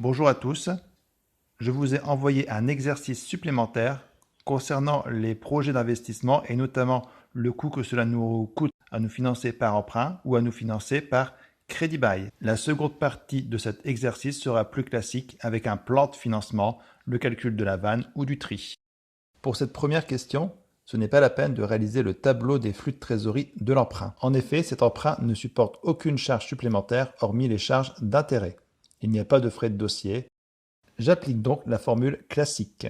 Bonjour à tous, je vous ai envoyé un exercice supplémentaire concernant les projets d'investissement et notamment le coût que cela nous coûte à nous financer par emprunt ou à nous financer par crédit bail. La seconde partie de cet exercice sera plus classique avec un plan de financement, le calcul de la vanne ou du tri. Pour cette première question, ce n'est pas la peine de réaliser le tableau des flux de trésorerie de l'emprunt. En effet, cet emprunt ne supporte aucune charge supplémentaire hormis les charges d'intérêt. Il n'y a pas de frais de dossier. J'applique donc la formule classique.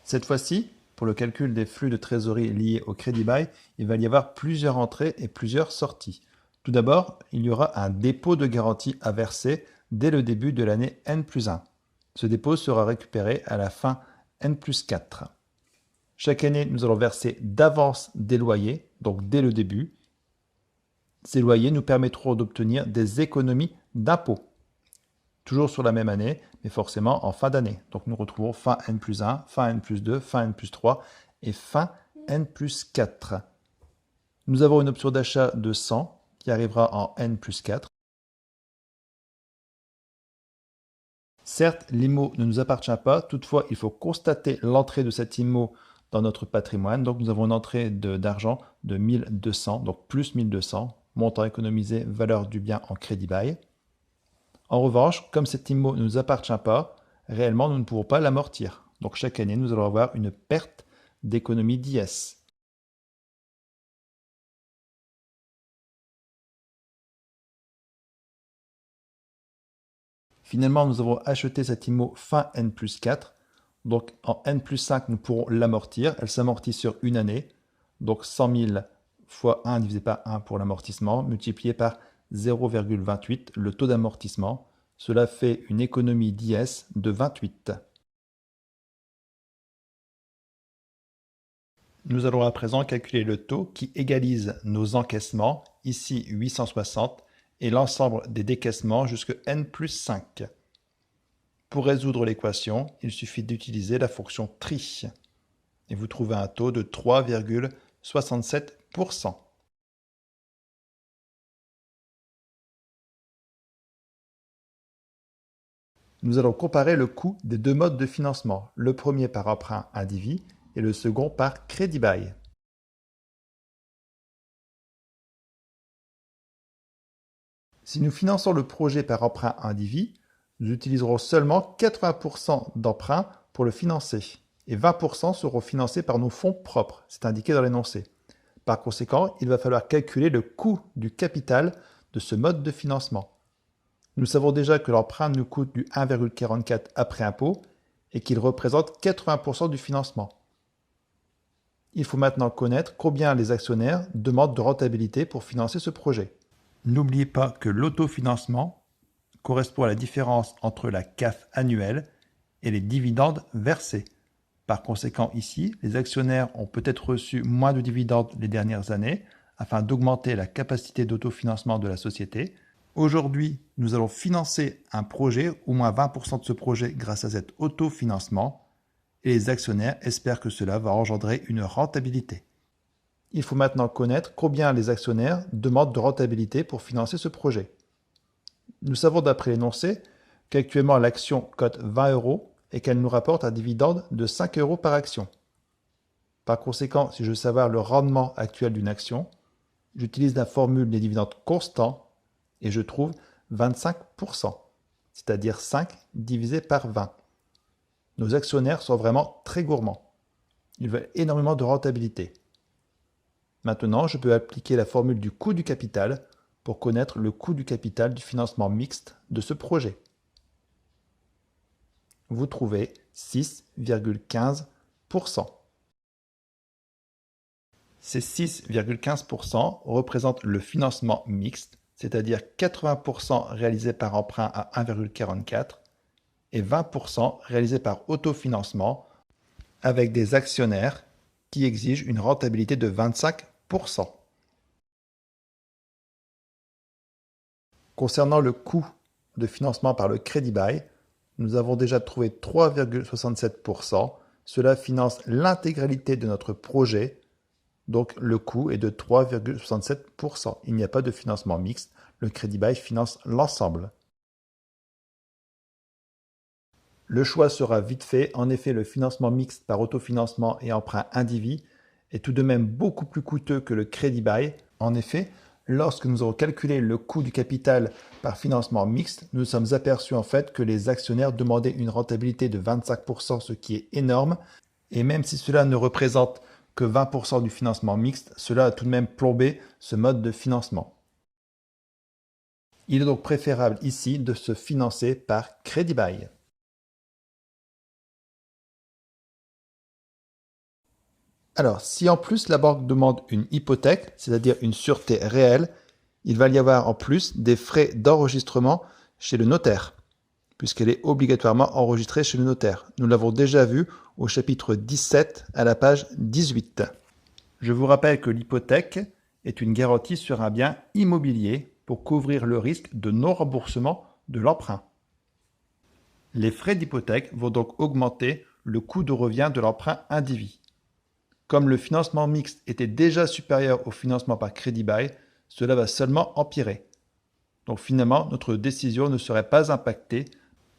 Cette fois-ci, pour le calcul des flux de trésorerie liés au crédit bail, il va y avoir plusieurs entrées et plusieurs sorties. Tout d'abord, il y aura un dépôt de garantie à verser dès le début de l'année N+1. Ce dépôt sera récupéré à la fin N+4. Chaque année, nous allons verser d'avance des loyers, donc dès le début. Ces loyers nous permettront d'obtenir des économies d'impôts. Toujours sur la même année, mais forcément en fin d'année. Donc nous retrouvons fin N+1, fin N+2, fin N+3 et fin N+4. Nous avons une option d'achat de 100 qui arrivera en N+4. Certes, l'IMO ne nous appartient pas, toutefois il faut constater l'entrée de cet IMO dans notre patrimoine. Donc nous avons une entrée d'argent de 1200, donc plus 1200, montant économisé, valeur du bien en crédit bail. En revanche, comme cet IMO ne nous appartient pas, réellement nous ne pouvons pas l'amortir. Donc chaque année, nous allons avoir une perte d'économie d'IS. Finalement, nous avons acheté cet IMO fin N+4. Donc en N+5, nous pourrons l'amortir. Elle s'amortit sur une année. Donc 100 000 fois 1 divisé par 1 pour l'amortissement, multiplié par 0,28, le taux d'amortissement. Cela fait une économie d'IS de 28. Nous allons à présent calculer le taux qui égalise nos encaissements, ici 860, et l'ensemble des décaissements jusqu'à N+5. Pour résoudre l'équation, il suffit d'utiliser la fonction tri, et vous trouvez un taux de 3,67%. Nous allons comparer le coût des deux modes de financement, le premier par emprunt indivis et le second par crédit bail. Si nous finançons le projet par emprunt indivis, nous utiliserons seulement 80% d'emprunt pour le financer et 20% seront financés par nos fonds propres, c'est indiqué dans l'énoncé. Par conséquent, il va falloir calculer le coût du capital de ce mode de financement. Nous savons déjà que l'emprunt nous coûte du 1,44 après impôt et qu'il représente 80% du financement. Il faut maintenant connaître combien les actionnaires demandent de rentabilité pour financer ce projet. N'oubliez pas que l'autofinancement correspond à la différence entre la CAF annuelle et les dividendes versés. Par conséquent, ici, les actionnaires ont peut-être reçu moins de dividendes les dernières années afin d'augmenter la capacité d'autofinancement de la société. Aujourd'hui, nous allons financer un projet, au moins 20% de ce projet grâce à cet autofinancement, et les actionnaires espèrent que cela va engendrer une rentabilité. Il faut maintenant connaître combien les actionnaires demandent de rentabilité pour financer ce projet. Nous savons d'après l'énoncé qu'actuellement l'action cote 20 € et qu'elle nous rapporte un dividende de 5 € par action. Par conséquent, si je veux savoir le rendement actuel d'une action, j'utilise la formule des dividendes constants et je trouve 25%, c'est-à-dire 5 divisé par 20. Nos actionnaires sont vraiment très gourmands. Ils veulent énormément de rentabilité. Maintenant, je peux appliquer la formule du coût du capital pour connaître le coût du capital du financement mixte de ce projet. Vous trouvez 6,15%. Ces 6,15% représentent le financement mixte, c'est-à-dire 80% réalisé par emprunt à 1,44 et 20% réalisé par autofinancement avec des actionnaires qui exigent une rentabilité de 25%. Concernant le coût de financement par le crédit bail, nous avons déjà trouvé 3,67%. Cela finance l'intégralité de notre projet, donc le coût est de 3,67%. Il n'y a pas de financement mixte, le crédit bail finance l'ensemble. Le choix sera vite fait, en effet le financement mixte par autofinancement et emprunt indivis est tout de même beaucoup plus coûteux que le crédit bail. En effet, lorsque nous avons calculé le coût du capital par financement mixte, nous nous sommes aperçus en fait que les actionnaires demandaient une rentabilité de 25%, ce qui est énorme. Et même si cela ne représente que 20% du financement mixte, cela a tout de même plombé ce mode de financement. Il est donc préférable ici de se financer par crédit bail. Alors, si en plus la banque demande une hypothèque, c'est-à-dire une sûreté réelle, il va y avoir en plus des frais d'enregistrement chez le notaire, puisqu'elle est obligatoirement enregistrée chez le notaire. Nous l'avons déjà vu au chapitre 17 à la page 18. Je vous rappelle que l'hypothèque est une garantie sur un bien immobilier pour couvrir le risque de non-remboursement de l'emprunt. Les frais d'hypothèque vont donc augmenter le coût de revient de l'emprunt indivis. Comme le financement mixte était déjà supérieur au financement par crédit bail, cela va seulement empirer. Donc finalement, notre décision ne serait pas impactée.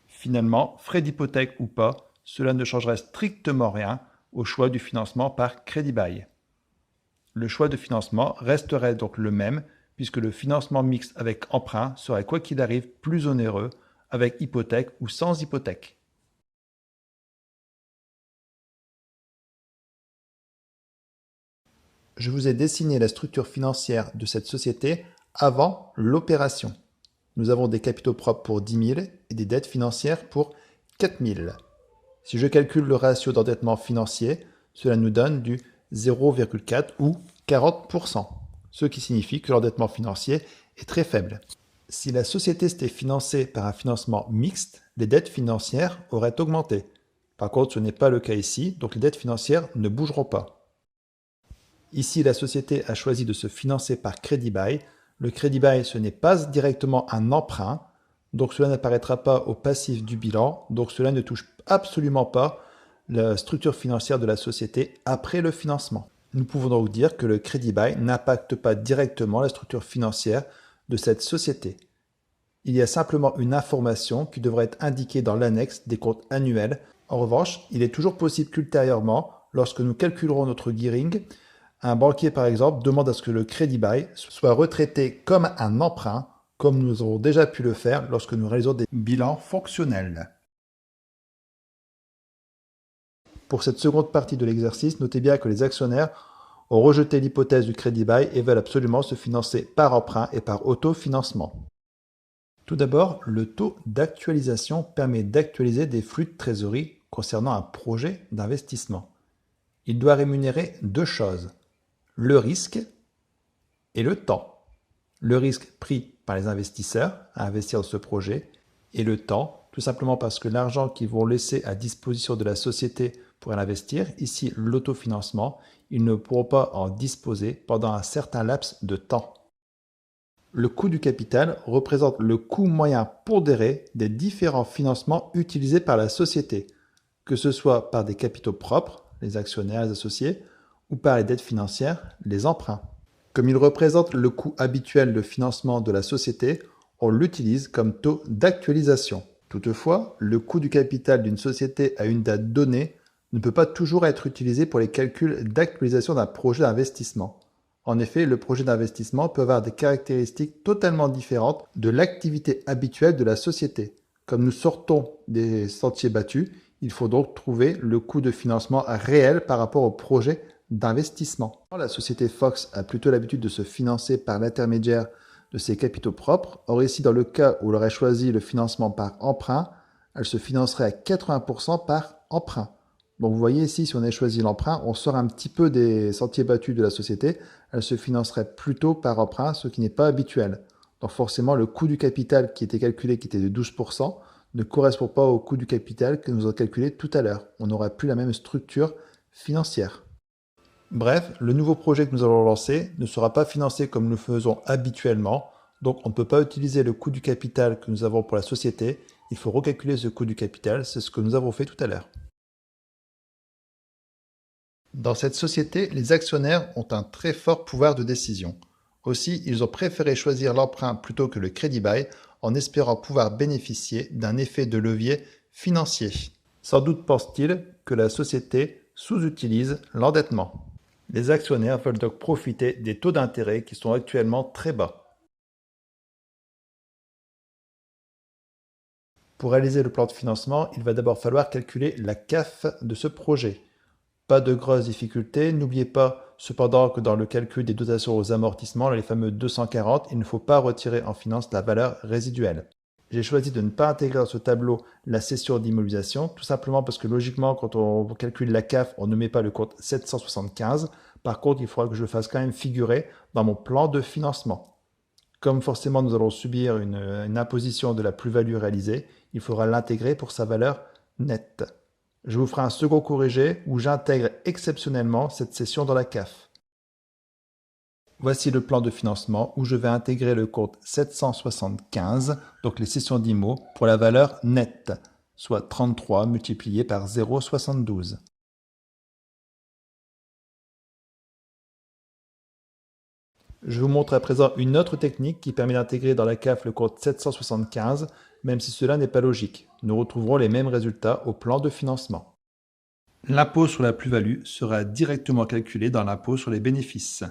Finalement, frais d'hypothèque ou pas, cela ne changerait strictement rien au choix du financement par crédit bail. Le choix de financement resterait donc le même puisque le financement mixte avec emprunt serait quoi qu'il arrive plus onéreux avec hypothèque ou sans hypothèque. Je vous ai dessiné la structure financière de cette société avant l'opération. Nous avons des capitaux propres pour 10 000 et des dettes financières pour 4 000. Si je calcule le ratio d'endettement financier, cela nous donne du 0,4 ou 40%, ce qui signifie que l'endettement financier est très faible. Si la société s'était financée par un financement mixte, les dettes financières auraient augmenté. Par contre, ce n'est pas le cas ici, donc les dettes financières ne bougeront pas. Ici, la société a choisi de se financer par crédit bail. Le crédit bail, ce n'est pas directement un emprunt, donc cela n'apparaîtra pas au passif du bilan, donc cela ne touche absolument pas la structure financière de la société après le financement. Nous pouvons donc dire que le crédit bail n'impacte pas directement la structure financière de cette société. Il y a simplement une information qui devrait être indiquée dans l'annexe des comptes annuels. En revanche, il est toujours possible qu'ultérieurement, lorsque nous calculerons notre gearing, un banquier, par exemple, demande à ce que le crédit bail soit retraité comme un emprunt, comme nous avons déjà pu le faire lorsque nous réalisons des bilans fonctionnels. Pour cette seconde partie de l'exercice, notez bien que les actionnaires ont rejeté l'hypothèse du crédit bail et veulent absolument se financer par emprunt et par autofinancement. Tout d'abord, le taux d'actualisation permet d'actualiser des flux de trésorerie concernant un projet d'investissement. Il doit rémunérer deux choses: le risque et le temps. Le risque pris par les investisseurs à investir dans ce projet et le temps, tout simplement parce que l'argent qu'ils vont laisser à disposition de la société pour l'investir, ici l'autofinancement, ils ne pourront pas en disposer pendant un certain laps de temps. Le coût du capital représente le coût moyen pondéré des différents financements utilisés par la société, que ce soit par des capitaux propres, les actionnaires, les associés, ou par les dettes financières, les emprunts. Comme il représente le coût habituel de financement de la société, on l'utilise comme taux d'actualisation. Toutefois, le coût du capital d'une société à une date donnée ne peut pas toujours être utilisé pour les calculs d'actualisation d'un projet d'investissement. En effet, le projet d'investissement peut avoir des caractéristiques totalement différentes de l'activité habituelle de la société. Comme nous sortons des sentiers battus, il faut donc trouver le coût de financement réel par rapport au projet d'investissement. La société Fox a plutôt l'habitude de se financer par l'intermédiaire de ses capitaux propres. Or ici, dans le cas où elle aurait choisi le financement par emprunt, elle se financerait à 80% par emprunt. Donc vous voyez ici, si on a choisi l'emprunt, on sort un petit peu des sentiers battus de la société. Elle se financerait plutôt par emprunt, ce qui n'est pas habituel. Donc forcément, le coût du capital qui était calculé, qui était de 12%, ne correspond pas au coût du capital que nous avons calculé tout à l'heure. On n'aura plus la même structure financière. Bref, le nouveau projet que nous allons lancer ne sera pas financé comme nous le faisons habituellement, donc on ne peut pas utiliser le coût du capital que nous avons pour la société. Il faut recalculer ce coût du capital, c'est ce que nous avons fait tout à l'heure. Dans cette société, les actionnaires ont un très fort pouvoir de décision. Aussi, ils ont préféré choisir l'emprunt plutôt que le crédit bail en espérant pouvoir bénéficier d'un effet de levier financier. Sans doute pense-t-il que la société sous-utilise l'endettement. Les actionnaires veulent donc profiter des taux d'intérêt qui sont actuellement très bas. Pour réaliser le plan de financement, il va d'abord falloir calculer la CAF de ce projet. Pas de grosses difficultés. N'oubliez pas cependant que dans le calcul des dotations aux amortissements, les fameux 240, il ne faut pas retirer en finance la valeur résiduelle. J'ai choisi de ne pas intégrer dans ce tableau la cession d'immobilisation, tout simplement parce que logiquement, quand on calcule la CAF, on ne met pas le compte 775. Par contre, il faudra que je le fasse quand même figurer dans mon plan de financement. Comme forcément nous allons subir une imposition de la plus-value réalisée, il faudra l'intégrer pour sa valeur nette. Je vous ferai un second corrigé où j'intègre exceptionnellement cette cession dans la CAF. Voici le plan de financement où je vais intégrer le compte 775, donc les cessions d'IMO, pour la valeur nette, soit 33 multiplié par 0,72. Je vous montre à présent une autre technique qui permet d'intégrer dans la CAF le compte 775, même si cela n'est pas logique. Nous retrouverons les mêmes résultats au plan de financement. L'impôt sur la plus-value sera directement calculé dans l'impôt sur les bénéfices.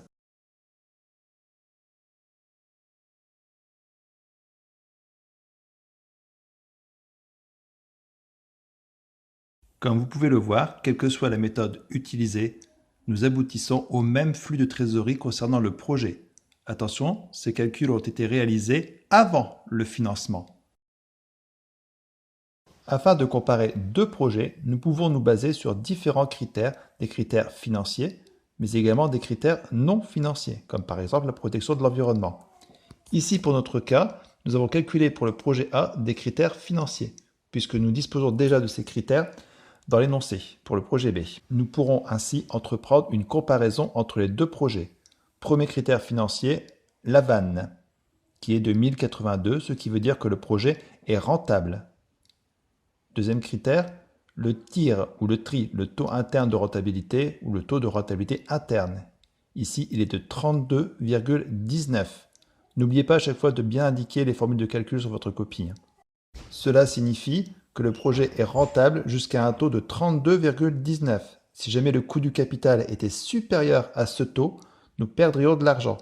Comme vous pouvez le voir, quelle que soit la méthode utilisée, nous aboutissons au même flux de trésorerie concernant le projet. Attention, ces calculs ont été réalisés avant le financement. Afin de comparer deux projets, nous pouvons nous baser sur différents critères, des critères financiers, mais également des critères non financiers, comme par exemple la protection de l'environnement. Ici, pour notre cas, nous avons calculé pour le projet A des critères financiers, puisque nous disposons déjà de ces critères dans l'énoncé pour le projet B. Nous pourrons ainsi entreprendre une comparaison entre les deux projets. Premier critère financier, la vanne, qui est de 1082, ce qui veut dire que le projet est rentable. Deuxième critère, le TIR ou le TRI, le taux interne de rentabilité ou le taux de rentabilité interne. Ici, il est de 32,19. N'oubliez pas à chaque fois de bien indiquer les formules de calcul sur votre copie. Cela signifie que le projet est rentable jusqu'à un taux de 32,19. Si jamais le coût du capital était supérieur à ce taux, nous perdrions de l'argent.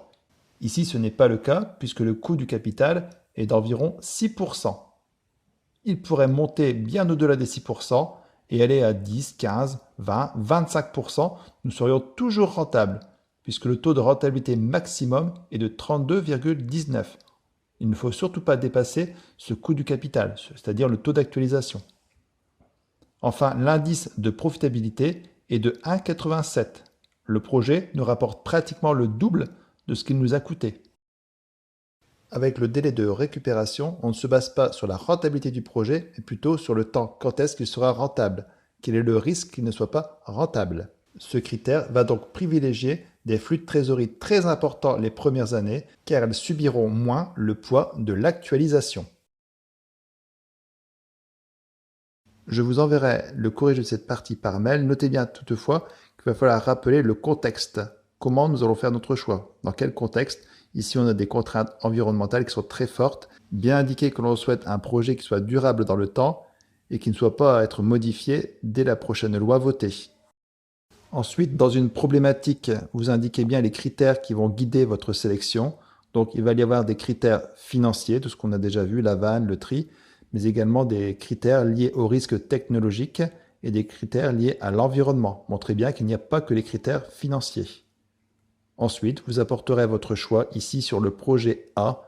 Ici, ce n'est pas le cas puisque le coût du capital est d'environ 6%. Il pourrait monter bien au-delà des 6% et aller à 10, 15, 20, 25%. Nous serions toujours rentables puisque le taux de rentabilité maximum est de 32,19. Il ne faut surtout pas dépasser ce coût du capital, c'est-à-dire le taux d'actualisation. Enfin, l'indice de profitabilité est de 1,87. Le projet nous rapporte pratiquement le double de ce qu'il nous a coûté. Avec le délai de récupération, on ne se base pas sur la rentabilité du projet, mais plutôt sur le temps quand est-ce qu'il sera rentable. Quel est le risque qu'il ne soit pas rentable? Ce critère va donc privilégier des flux de trésorerie très importants les premières années, car elles subiront moins le poids de l'actualisation. Je vous enverrai le corrigé de cette partie par mail. Notez bien toutefois qu'il va falloir rappeler le contexte. Comment nous allons faire notre choix? Dans quel contexte? Ici, on a des contraintes environnementales qui sont très fortes. Bien indiquer que l'on souhaite un projet qui soit durable dans le temps et qui ne soit pas à être modifié dès la prochaine loi votée. Ensuite, dans une problématique, vous indiquez bien les critères qui vont guider votre sélection. Donc, il va y avoir des critères financiers, de ce qu'on a déjà vu, la vanne, le tri, mais également des critères liés au risque technologique et des critères liés à l'environnement. Montrez bien qu'il n'y a pas que les critères financiers. Ensuite, vous apporterez votre choix ici sur le projet A